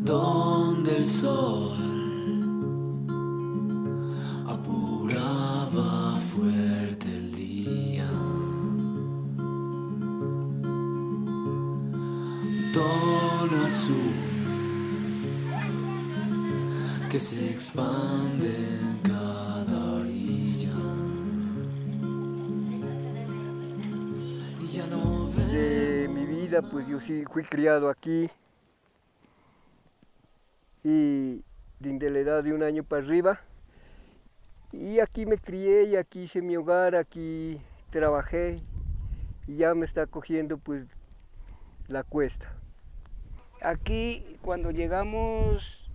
Donde el sol apuraba fuerte el día, tono azul que se expande en cada orilla y ya no De mi vida, pues yo sí fui criado aquí y de la edad de 1 año para arriba, y aquí me crié y aquí hice mi hogar, aquí trabajé y ya me está cogiendo pues la cuesta. Aquí cuando llegamos,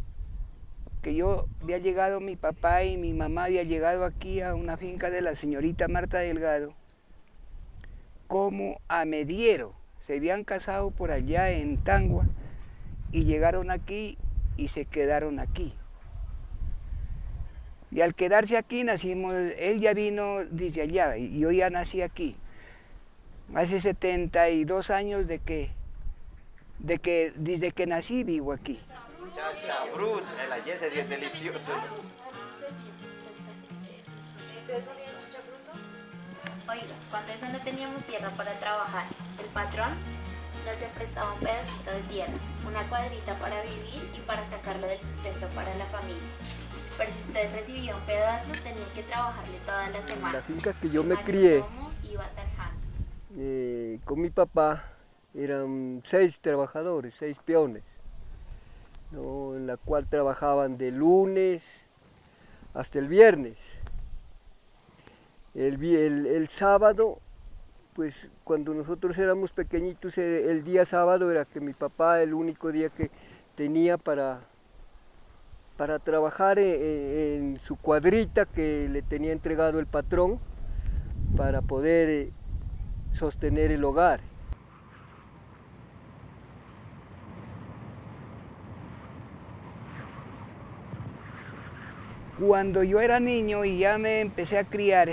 que yo había llegado, mi papá y mi mamá había llegado aquí a una finca de la señorita Marta Delgado, como a Mediero, se habían casado por allá en Tangua y llegaron aquí y se quedaron aquí. Y al quedarse aquí nacimos, él ya vino desde allá y yo ya nací aquí. Hace 72 años desde que nací vivo aquí. Chacha, brut, el ayer sería delicioso. Oiga, cuando eso no teníamos tierra para trabajar, el patrón nos prestaba un pedacito de tierra, una cuadrita para vivir y para sacarlo del sustento para la familia. Pero si usted recibía un pedazo, tenía que trabajarle toda la semana. La finca que yo me crié Iba tarjando. con mi papá eran 6 trabajadores, 6 peones, ¿no? En la cual trabajaban de lunes hasta el viernes. El sábado, pues cuando nosotros éramos pequeñitos, el día sábado era que mi papá el único día que tenía para trabajar en su cuadrita que le tenía entregado el patrón para poder sostener el hogar. Cuando yo era niño y ya me empecé a criar,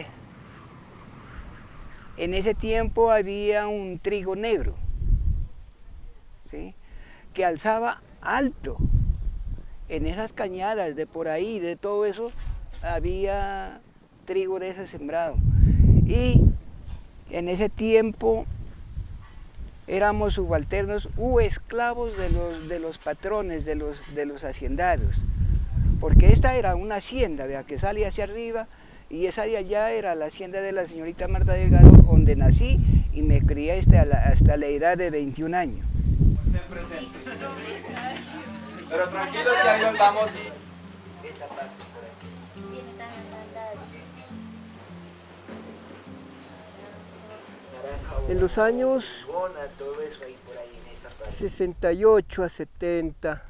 en ese tiempo había un trigo negro, ¿sí?, que alzaba alto. En esas cañadas de por ahí, de todo eso, había trigo de ese sembrado. Y en ese tiempo éramos subalternos u esclavos de los patrones, de los haciendados. Porque esta era una hacienda, vea, que sale hacia arriba, y esa de allá era la hacienda de la señorita Marta Delgado, donde nací y me crié hasta la edad de 21 años. Estén presentes. Pero tranquilos que ahí nos vamos y... Esta parte por aquí. Tiene también la En los años todo eso ahí por ahí en esta parte. 68 a 70,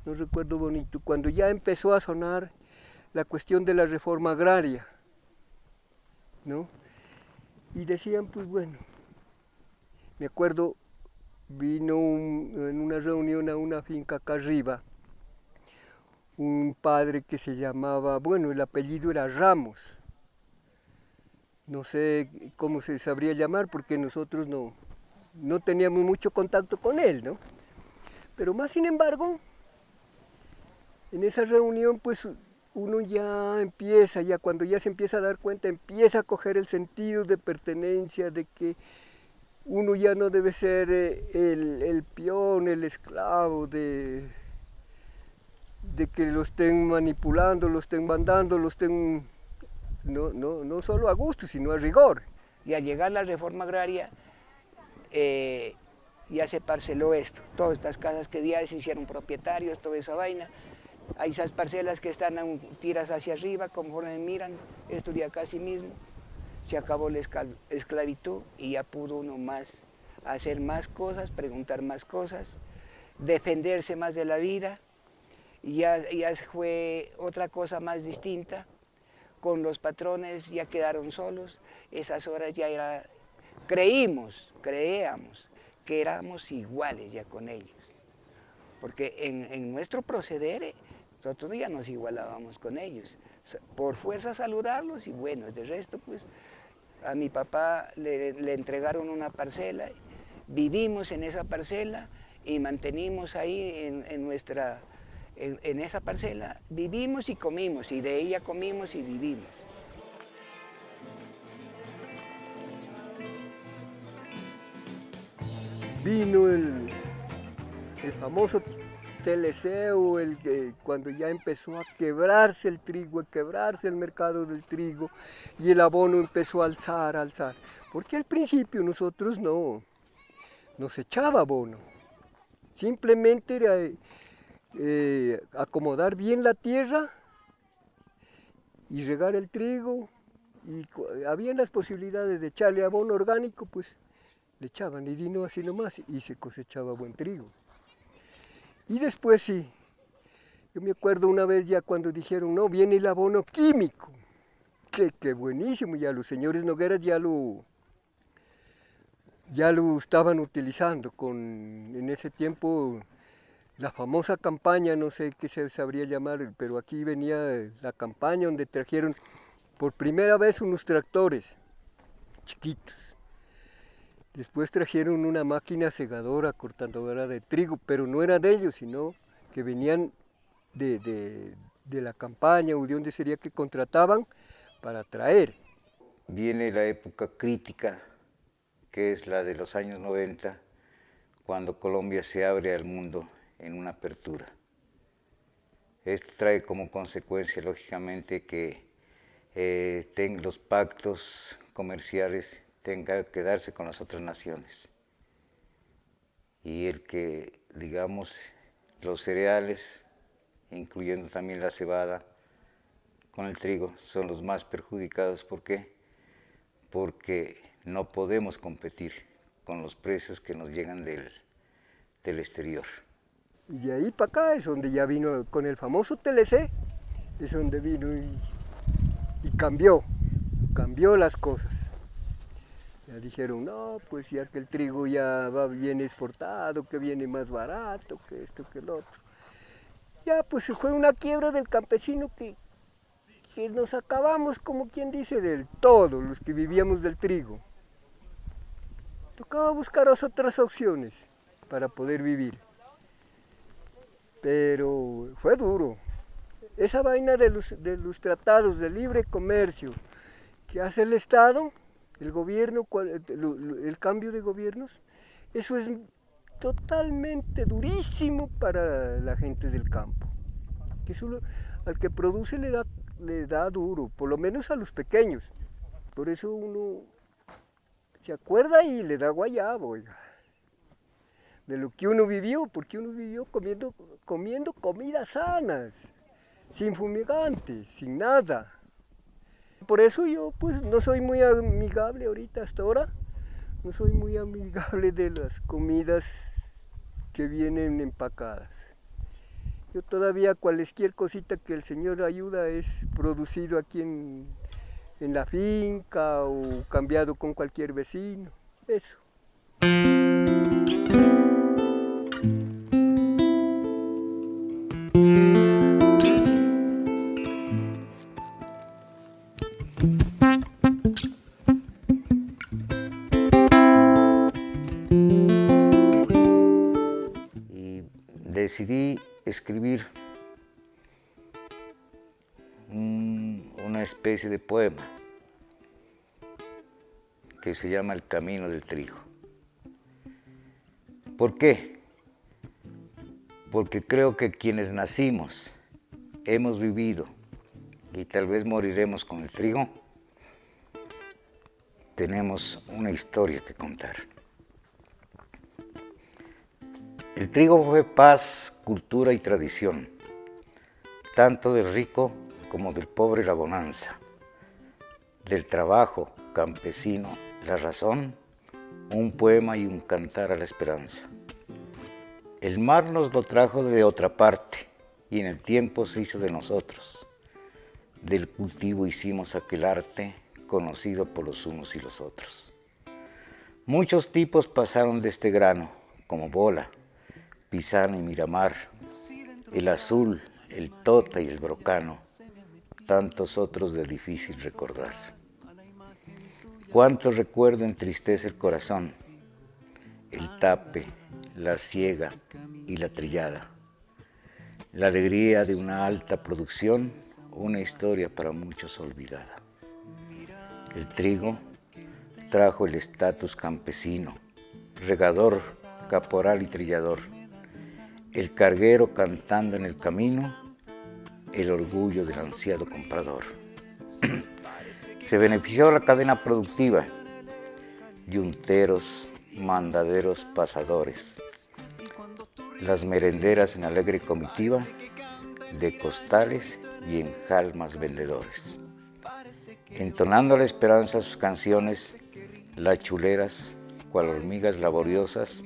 no recuerdo bonito, cuando ya empezó a sonar la cuestión de la reforma agraria, ¿no? Y decían, pues bueno, me acuerdo, vino en una reunión a una finca acá arriba, un padre que se llamaba, bueno, el apellido era Ramos, no sé cómo se sabría llamar porque nosotros no teníamos mucho contacto con él, ¿no? Pero más sin embargo, en esa reunión pues uno ya empieza, ya cuando ya se empieza a dar cuenta, empieza a coger el sentido de pertenencia, de que uno ya no debe ser el peón, el esclavo, de que lo estén manipulando, lo estén mandando, lo estén, no solo a gusto, sino a rigor. Y al llegar la reforma agraria, ya se parceló esto, todas estas casas que ya se hicieron propietarios, toda esa vaina. Hay esas parcelas que están tiras hacia arriba, conforme miran, esto de acá sí mismo. Se acabó la esclavitud y ya pudo uno más hacer más cosas, preguntar más cosas, defenderse más de la vida. Y ya fue otra cosa más distinta. Con los patrones ya quedaron solos, esas horas ya era creíamos que éramos iguales ya con ellos. Porque en nuestro proceder nosotros ya nos igualábamos con ellos. Por fuerza saludarlos y bueno, de resto pues a mi papá le entregaron una parcela, vivimos en esa parcela y mantenimos ahí en esa parcela, vivimos y comimos, y de ella comimos y vivimos. Vino el famoso teleseo, cuando ya empezó a quebrarse el trigo, a quebrarse el mercado del trigo, y el abono empezó a alzar. Porque al principio nosotros no nos echaba abono, simplemente era acomodar bien la tierra y regar el trigo, y había las posibilidades de echarle abono orgánico, pues le echaban, y vino así nomás, y se cosechaba buen trigo. Y después sí, yo me acuerdo una vez ya cuando dijeron, no, viene el abono químico, que buenísimo, ya los señores Nogueras ya lo estaban utilizando, en ese tiempo la famosa campaña, no sé qué se sabría llamar, pero aquí venía la campaña donde trajeron por primera vez unos tractores chiquitos. Después trajeron una máquina segadora, cortadora de trigo, pero no era de ellos, sino que venían de la campaña o de donde sería que contrataban para traer. Viene la época crítica, que es la de los años 90, cuando Colombia se abre al mundo en una apertura. Esto trae como consecuencia, lógicamente, que los pactos comerciales tenga que darse con las otras naciones. Y el que, digamos, los cereales, incluyendo también la cebada, con el trigo, son los más perjudicados. ¿Por qué? Porque no podemos competir con los precios que nos llegan del exterior. Y de ahí para acá es donde ya vino con el famoso TLC, es donde vino y cambió las cosas. Ya dijeron, no, pues ya que el trigo ya va bien exportado, que viene más barato, que esto, que el otro. Ya pues fue una quiebra del campesino que nos acabamos, como quien dice, del todo, los que vivíamos del trigo. Tocaba buscar otras opciones para poder vivir. Pero fue duro. Esa vaina de los tratados de libre comercio que hace el Estado, el gobierno, el cambio de gobiernos, eso es totalmente durísimo para la gente del campo. Eso al que produce le da duro, por lo menos a los pequeños. Por eso uno se acuerda y le da guayabo, oiga, de lo que uno vivió, porque uno vivió comiendo comidas sanas, sin fumigantes, sin nada. Por eso yo pues no soy muy amigable ahorita, hasta ahora, no soy muy amigable de las comidas que vienen empacadas. Yo todavía cualquier cosita que el Señor ayuda es producido aquí en la finca o cambiado con cualquier vecino, eso. Decidí escribir una especie de poema que se llama El Camino del Trigo. ¿Por qué? Porque creo que quienes nacimos, hemos vivido y tal vez moriremos con el trigo, tenemos una historia que contar. El trigo fue paz, cultura y tradición, tanto del rico como del pobre la bonanza, del trabajo campesino la razón, un poema y un cantar a la esperanza. El mar nos lo trajo de otra parte y en el tiempo se hizo de nosotros. Del cultivo hicimos aquel arte conocido por los unos y los otros. Muchos tipos pasaron de este grano, como Bola, Pisana y Miramar, el Azul, el Tota y el Brocano, tantos otros de difícil recordar. Cuánto recuerdo entristece el corazón, el Tape, la Ciega y la Trillada, la alegría de una alta producción, una historia para muchos olvidada. El trigo trajo el estatus campesino, regador, caporal y trillador, el carguero cantando en el camino, el orgullo del ansiado comprador. Se benefició la cadena productiva, yunteros, mandaderos, pasadores, las merenderas en alegre comitiva, de costales y enjalmas vendedores. Entonando la esperanza sus canciones, las chuleras, cual hormigas laboriosas,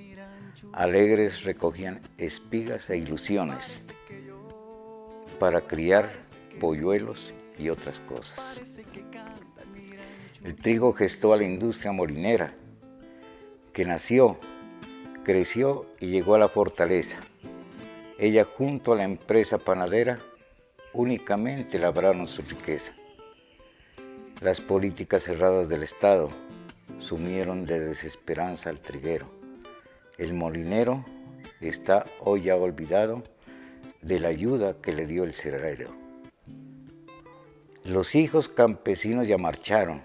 alegres recogían espigas e ilusiones para criar polluelos y otras cosas. El trigo gestó a la industria molinera, que nació, creció y llegó a la fortaleza. Ella junto a la empresa panadera únicamente labraron su riqueza. Las políticas cerradas del Estado sumieron de desesperanza al triguero. El molinero está hoy ya olvidado de la ayuda que le dio el cerrero. Los hijos campesinos ya marcharon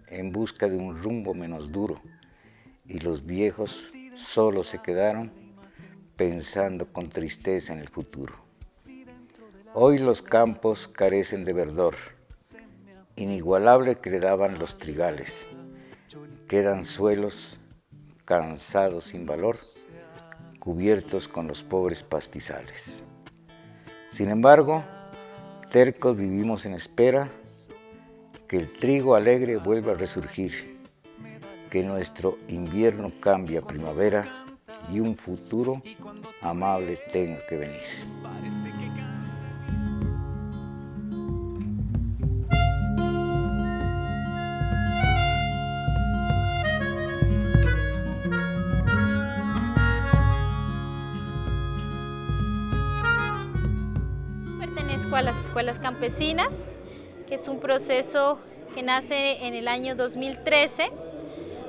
en busca de un rumbo menos duro y los viejos solo se quedaron pensando con tristeza en el futuro. Hoy los campos carecen de verdor, inigualable que le daban los trigales. Quedan suelos cansados sin valor, cubiertos con los pobres pastizales. Sin embargo, tercos vivimos en espera que el trigo alegre vuelva a resurgir, que nuestro invierno cambie a primavera y un futuro amable tenga que venir. Pertenezco a las escuelas campesinas, que es un proceso que nace en el año 2013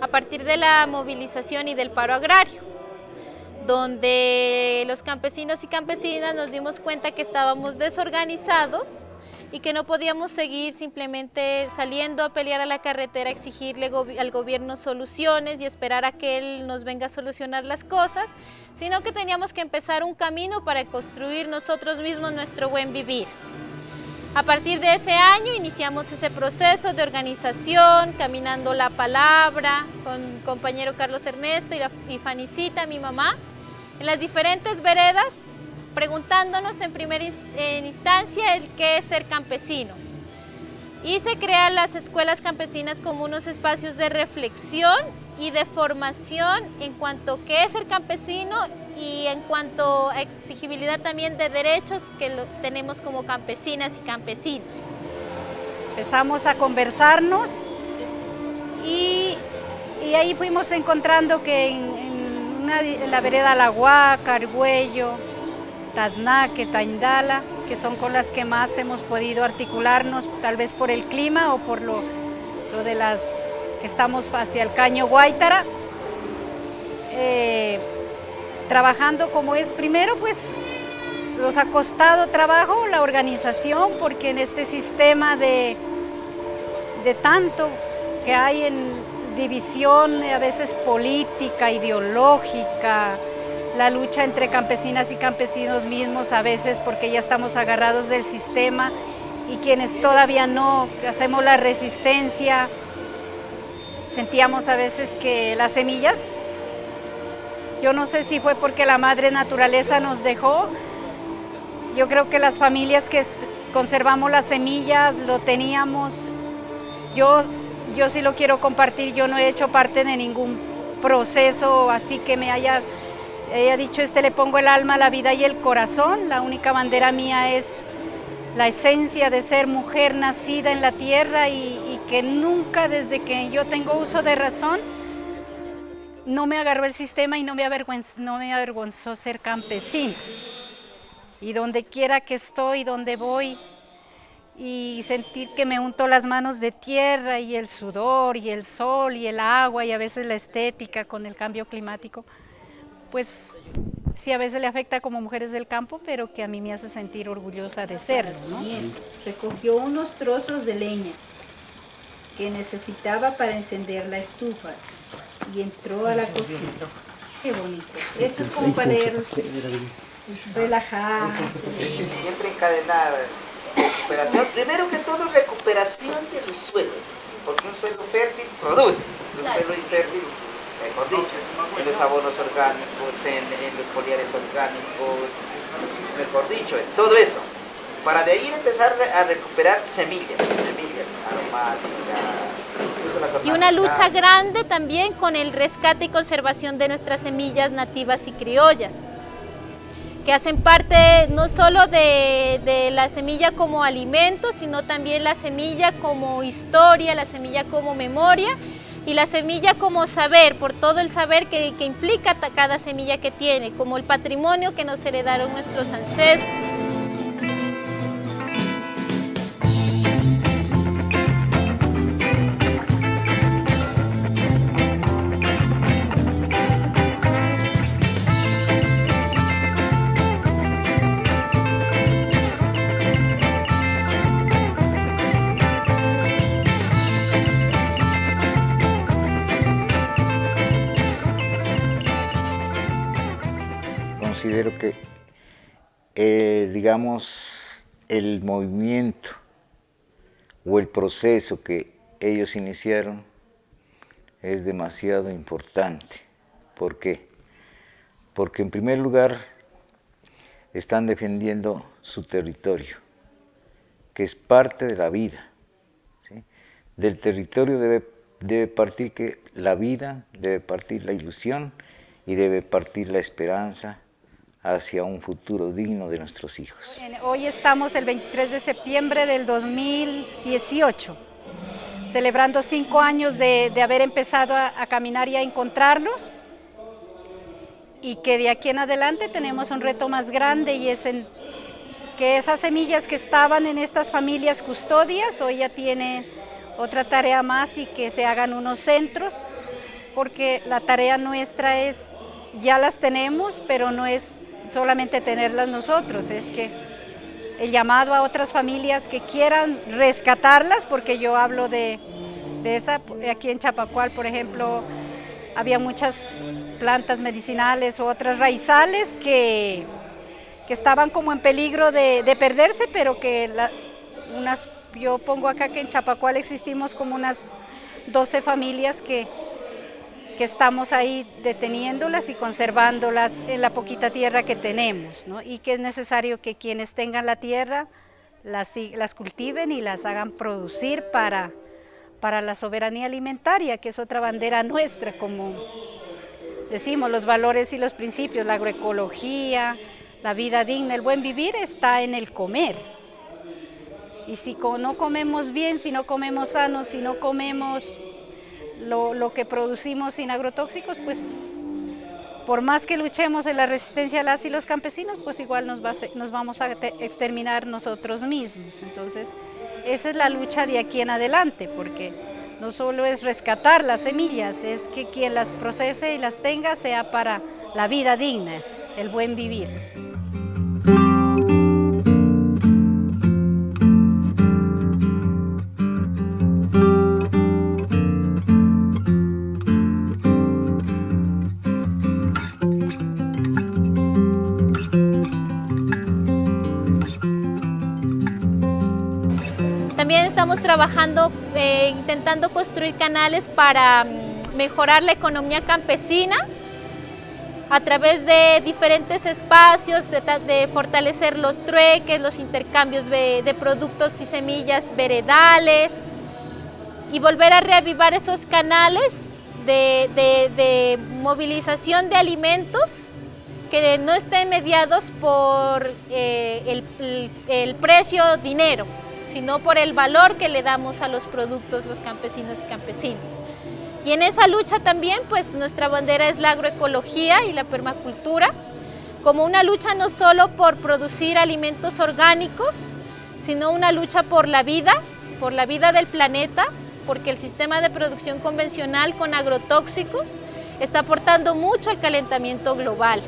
a partir de la movilización y del paro agrario, donde los campesinos y campesinas nos dimos cuenta que estábamos desorganizados y que no podíamos seguir simplemente saliendo a pelear a la carretera, a exigirle al gobierno soluciones y esperar a que él nos venga a solucionar las cosas, sino que teníamos que empezar un camino para construir nosotros mismos nuestro buen vivir. A partir de ese año iniciamos ese proceso de organización, caminando la palabra con el compañero Carlos Ernesto y Fanicita, mi mamá, en las diferentes veredas, preguntándonos en primera instancia el qué es ser campesino. Y se crean las escuelas campesinas como unos espacios de reflexión y de formación en cuanto a qué es ser campesino y en cuanto a exigibilidad también de derechos que tenemos como campesinas y campesinos. Empezamos a conversarnos y ahí fuimos encontrando que en la vereda La Huaca, Argüello, Taznaque, Taindala, que son con las que más hemos podido articularnos, tal vez por el clima o por lo de las que estamos hacia el Caño Guaitara, trabajando como es, primero pues nos ha costado trabajo la organización, porque en este sistema de tanto que hay en división a veces política, ideológica, la lucha entre campesinas y campesinos mismos a veces porque ya estamos agarrados del sistema, y quienes todavía no hacemos la resistencia, sentíamos a veces que las semillas, yo no sé si fue porque la madre naturaleza nos dejó, yo creo que las familias que conservamos las semillas lo teníamos, yo sí lo quiero compartir, yo no he hecho parte de ningún proceso así que me haya dicho le pongo el alma, la vida y el corazón. La única bandera mía es la esencia de ser mujer nacida en la tierra y que nunca, desde que yo tengo uso de razón, no me agarró el sistema y no me avergonzó ser campesina. Y donde quiera que estoy, donde voy, y sentir que me unto las manos de tierra y el sudor y el sol y el agua y a veces la estética con el cambio climático, pues sí a veces le afecta como mujeres del campo, pero que a mí me hace sentir orgullosa de ser, ¿no? Bien, recogió unos trozos de leña que necesitaba para encender la estufa y entró a la cocina. Qué bonito. Eso es como para leer, relajarse. Siempre encadenada. Recuperación, primero que todo recuperación de los suelos, porque un suelo fértil produce, un suelo infértil, mejor dicho, en los abonos orgánicos, en los foliares orgánicos, mejor dicho, en todo eso, para de ahí empezar a recuperar semillas aromáticas. Y una lucha grande también con el rescate y conservación de nuestras semillas nativas y criollas, que hacen parte no solo de la semilla como alimento, sino también la semilla como historia, la semilla como memoria y la semilla como saber, por todo el saber que implica cada semilla que tiene, como el patrimonio que nos heredaron nuestros ancestros. Considero que, digamos, el movimiento o el proceso que ellos iniciaron es demasiado importante. ¿Por qué? Porque en primer lugar están defendiendo su territorio, que es parte de la vida, ¿sí? Del territorio debe partir que la vida, debe partir la ilusión y debe partir la esperanza hacia un futuro digno de nuestros hijos. Hoy estamos el 23 de septiembre del 2018, celebrando 5 años de haber empezado a caminar y a encontrarnos, y que de aquí en adelante tenemos un reto más grande, y es que esas semillas que estaban en estas familias custodias hoy ya tienen otra tarea más, y que se hagan unos centros, porque la tarea nuestra es, ya las tenemos, pero no es solamente tenerlas nosotros, es que el llamado a otras familias que quieran rescatarlas, porque yo hablo de esa, aquí en Chapacual, por ejemplo, había muchas plantas medicinales o otras raizales que estaban como en peligro de perderse, pero que yo pongo acá que en Chapacual existimos como unas 12 familias que estamos ahí deteniéndolas y conservándolas en la poquita tierra que tenemos, ¿no? Y que es necesario que quienes tengan la tierra las cultiven y las hagan producir para la soberanía alimentaria, que es otra bandera nuestra, como decimos, los valores y los principios, la agroecología, la vida digna, el buen vivir está en el comer. Y si no comemos bien, si no comemos sanos, si no comemos lo que producimos sin agrotóxicos, pues por más que luchemos en la resistencia a las y los campesinos, pues igual nos vamos a exterminar nosotros mismos. Entonces, esa es la lucha de aquí en adelante, porque no solo es rescatar las semillas, es que quien las procese y las tenga sea para la vida digna, el buen vivir. También estamos trabajando, intentando construir canales para mejorar la economía campesina a través de diferentes espacios, de fortalecer los trueques, los intercambios de productos y semillas veredales, y volver a reavivar esos canales de movilización de alimentos que no estén mediados por el precio dinero, sino por el valor que le damos a los productos los campesinos y campesinos. Y en esa lucha también, pues nuestra bandera es la agroecología y la permacultura, como una lucha no solo por producir alimentos orgánicos, sino una lucha por la vida del planeta, porque el sistema de producción convencional con agrotóxicos está aportando mucho al calentamiento global.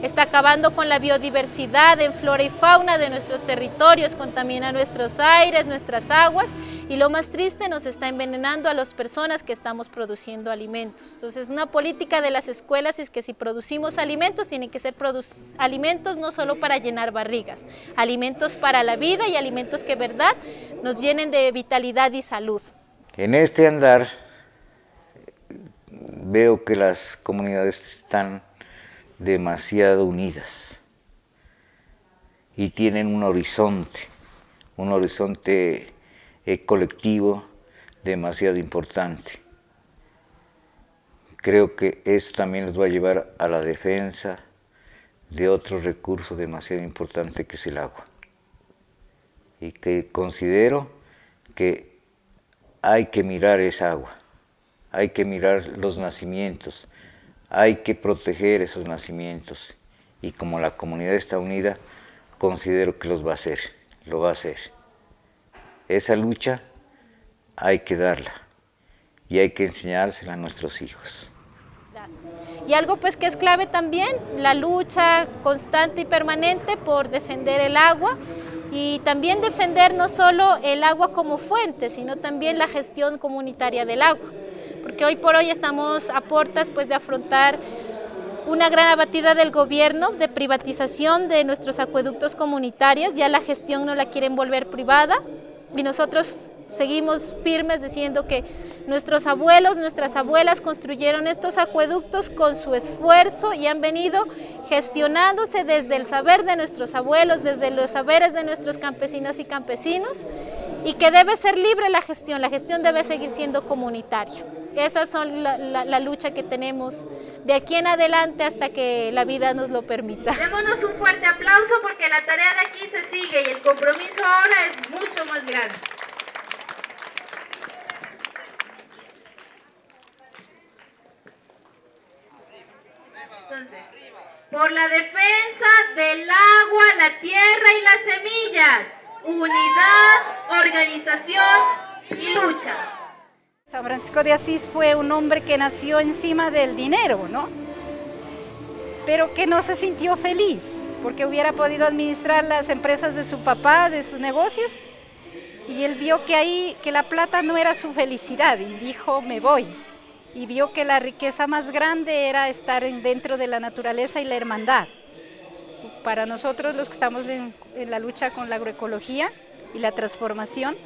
Está acabando con la biodiversidad en flora y fauna de nuestros territorios, contamina nuestros aires, nuestras aguas y lo más triste, nos está envenenando a las personas que estamos produciendo alimentos. Entonces, una política de las escuelas es que si producimos alimentos, tienen que ser alimentos no solo para llenar barrigas, alimentos para la vida y alimentos que, verdad, nos llenen de vitalidad y salud. En este andar veo que las comunidades están demasiado unidas y tienen un horizonte colectivo demasiado importante. Creo que eso también nos va a llevar a la defensa de otro recurso demasiado importante que es el agua, y que considero que hay que mirar esa agua, hay que mirar los nacimientos, hay que proteger esos nacimientos, y como la comunidad está unida, considero que lo va a hacer. Esa lucha hay que darla y hay que enseñársela a nuestros hijos. Y algo pues que es clave también, la lucha constante y permanente por defender el agua, y también defender no solo el agua como fuente, sino también la gestión comunitaria del agua. Porque hoy por hoy estamos a puertas pues, de afrontar una gran abatida del gobierno de privatización de nuestros acueductos comunitarios. Ya la gestión no la quieren volver privada y nosotros seguimos firmes diciendo que nuestros abuelos, nuestras abuelas construyeron estos acueductos con su esfuerzo y han venido gestionándose desde el saber de nuestros abuelos, desde los saberes de nuestros campesinas y campesinos, y que debe ser libre la gestión debe seguir siendo comunitaria. Esa es la lucha que tenemos de aquí en adelante hasta que la vida nos lo permita. Démonos un fuerte aplauso porque la tarea de aquí se sigue y el compromiso ahora es mucho más grande. Entonces, por la defensa del agua, la tierra y las semillas, unidad, organización y lucha. San Francisco de Asís fue un hombre que nació encima del dinero, ¿no? Pero que no se sintió feliz, porque hubiera podido administrar las empresas de su papá, de sus negocios, y él vio que la plata no era su felicidad, y dijo, me voy. Y vio que la riqueza más grande era estar dentro de la naturaleza y la hermandad. Para nosotros, los que estamos en la lucha con la agroecología y la transformación,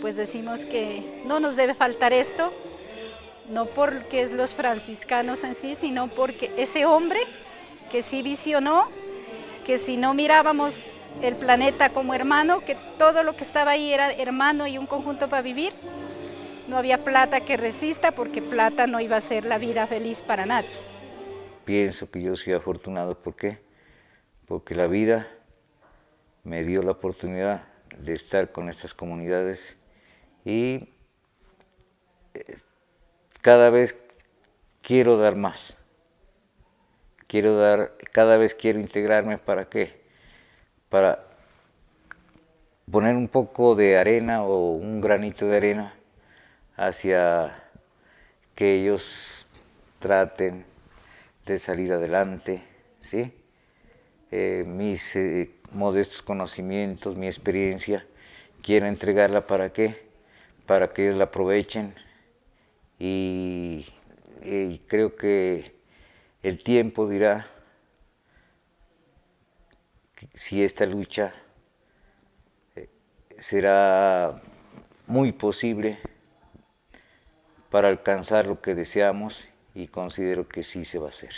pues decimos que no nos debe faltar esto, no porque es los franciscanos en sí, sino porque ese hombre que sí visionó, que si no mirábamos el planeta como hermano, que todo lo que estaba ahí era hermano y un conjunto para vivir, no había plata que resista, porque plata no iba a ser la vida feliz para nadie. Pienso que yo soy afortunado, ¿por qué? Porque la vida me dio la oportunidad de estar con estas comunidades y cada vez quiero dar más. Cada vez quiero integrarme, ¿para qué? Para poner un poco de arena o un granito de arena hacia que ellos traten de salir adelante, ¿sí? Mis modestos conocimientos, mi experiencia, quiero entregarla ¿para qué? Para que ellos la aprovechen y creo que el tiempo dirá si esta lucha será muy posible para alcanzar lo que deseamos, y considero que sí se va a hacer.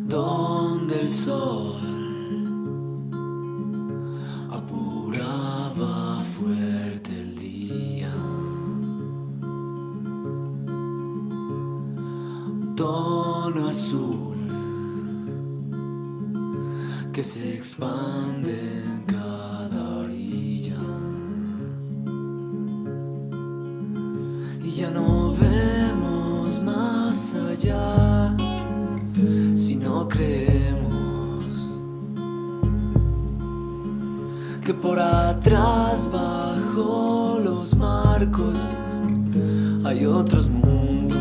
Donde el sol apuraba fuego. azul que se expande en cada orilla, y ya no vemos más allá si no creemos que por atrás, bajo los marcos, hay otros mundos